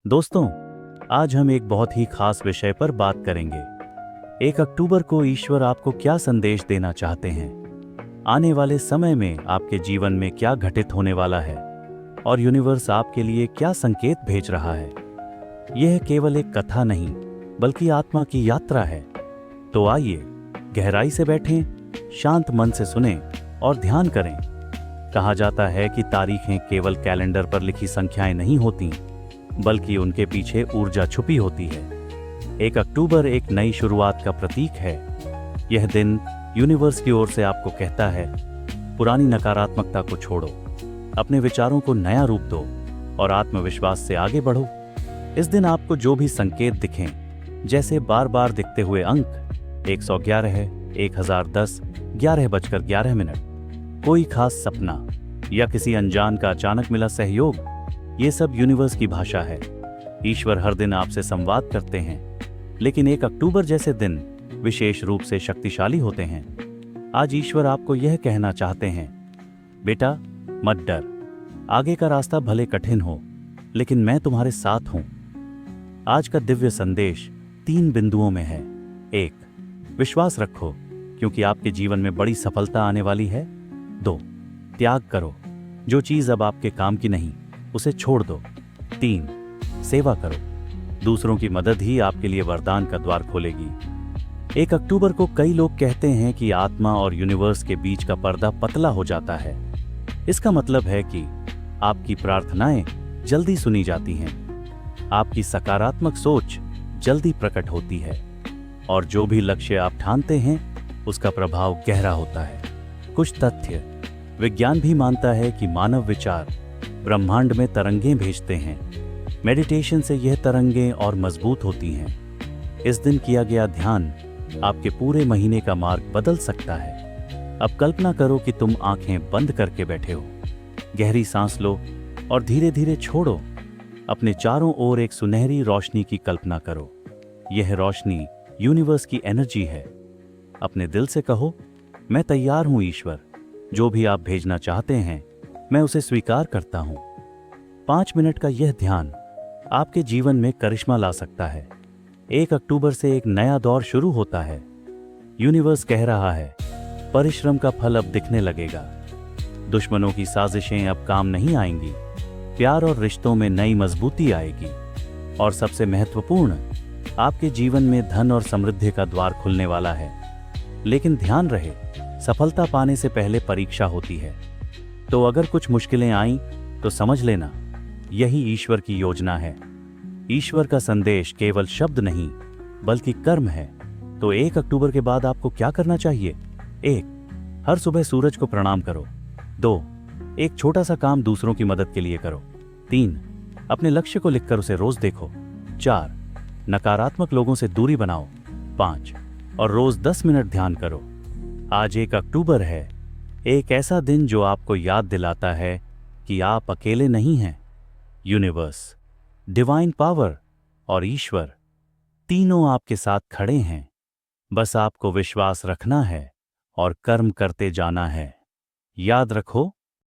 दोस्तों, आज हम एक बहुत ही खास विषय पर बात करेंगे। 1 अक्टूबर को ईश्वर आपको क्या संदेश देना चाहते हैं? आने वाले समय में आपके जीवन में क्या घटित होने वाला है और यूनिवर्स आपके लिए क्या संकेत भेज रहा है? यह केवल एक कथा नहीं, बल्कि आत्मा की यात्रा है। तो आइए, गहराई से बैठें, शांत मन से सुनें और ध्यान करें। कहा जाता है कि तारीखें केवल कैलेंडर पर लिखी संख्याएं नहीं होती, बल्कि उनके पीछे ऊर्जा छुपी होती है। 1 अक्टूबर एक नई शुरुआत का प्रतीक है। यह दिन यूनिवर्स की ओर से आपको कहता है, पुरानी नकारात्मकता को छोड़ो, अपने विचारों को नया रूप दो और आत्मविश्वास से आगे बढ़ो। इस दिन आपको जो भी संकेत दिखें, जैसे बार बार दिखते हुए अंक 111 है, 1010, 11:11, कोई खास सपना या किसी अनजान का अचानक मिला सहयोग, ये सब यूनिवर्स की भाषा है। ईश्वर हर दिन आपसे संवाद करते हैं, लेकिन 1 अक्टूबर जैसे दिन विशेष रूप से शक्तिशाली होते हैं। आज ईश्वर आपको यह कहना चाहते हैं, बेटा मत डर, आगे का रास्ता भले कठिन हो, लेकिन मैं तुम्हारे साथ हूं। आज का दिव्य संदेश 3 बिंदुओं में है। 1, विश्वास रखो, क्योंकि आपके जीवन में बड़ी सफलता आने वाली है। 2, त्याग करो, जो चीज अब आपके काम की नहीं उसे छोड़ दो। 3, सेवा करो, दूसरों की मदद ही आपके लिए वरदान का द्वार खोलेगी। 1 अक्टूबर को कई लोग कहते हैं कि आत्मा और यूनिवर्स के बीच का पर्दा पतला हो जाता है। इसका मतलब है कि आपकी प्रार्थनाएं जल्दी सुनी जाती हैं, आपकी सकारात्मक सोच जल्दी प्रकट होती है और जो भी लक्ष्य आप ठानते हैं उसका प्रभाव गहरा होता है। कुछ तथ्य, विज्ञान भी मानता है कि मानव विचार ब्रह्मांड में तरंगें भेजते हैं। मेडिटेशन से यह तरंगें और मजबूत होती हैं। इस दिन किया गया ध्यान आपके पूरे महीने का मार्ग बदल सकता है। अब कल्पना करो कि तुम आंखें बंद करके बैठे हो, गहरी सांस लो और धीरे धीरे छोड़ो। अपने चारों ओर एक सुनहरी रोशनी की कल्पना करो। यह रोशनी यूनिवर्स की एनर्जी है। अपने दिल से कहो, मैं तैयार हूं ईश्वर, जो भी आप भेजना चाहते हैं मैं उसे स्वीकार करता हूं। 5 मिनट का यह ध्यान आपके जीवन में करिश्मा ला सकता है। 1 अक्टूबर से एक नया दौर शुरू होता है। यूनिवर्स कह रहा है, परिश्रम का फल अब दिखने लगेगा। दुश्मनों की साजिशें अब काम नहीं आएंगी। प्यार और रिश्तों में नई मजबूती आएगी। और सबसे महत्वपूर्ण, आपके जीवन में धन और समृद्धि का द्वार खुलने वाला है। लेकिन ध्यान रहे, सफलता पाने से पहले परीक्षा होती है। तो अगर कुछ मुश्किलें आईं तो समझ लेना, यही ईश्वर की योजना है। ईश्वर का संदेश केवल शब्द नहीं, बल्कि कर्म है। तो 1 अक्टूबर के बाद आपको क्या करना चाहिए? 1, हर सुबह सूरज को प्रणाम करो। 2, एक छोटा सा काम दूसरों की मदद के लिए करो। 3, अपने लक्ष्य को लिखकर उसे रोज देखो। 4, नकारात्मक लोगों से दूरी बनाओ। 5, और रोज 10 मिनट ध्यान करो। आज 1 अक्टूबर है, एक ऐसा दिन जो आपको याद दिलाता है कि आप अकेले नहीं हैं। यूनिवर्स, डिवाइन पावर और ईश्वर तीनों आपके साथ खड़े हैं। बस आपको विश्वास रखना है और कर्म करते जाना है। याद रखो,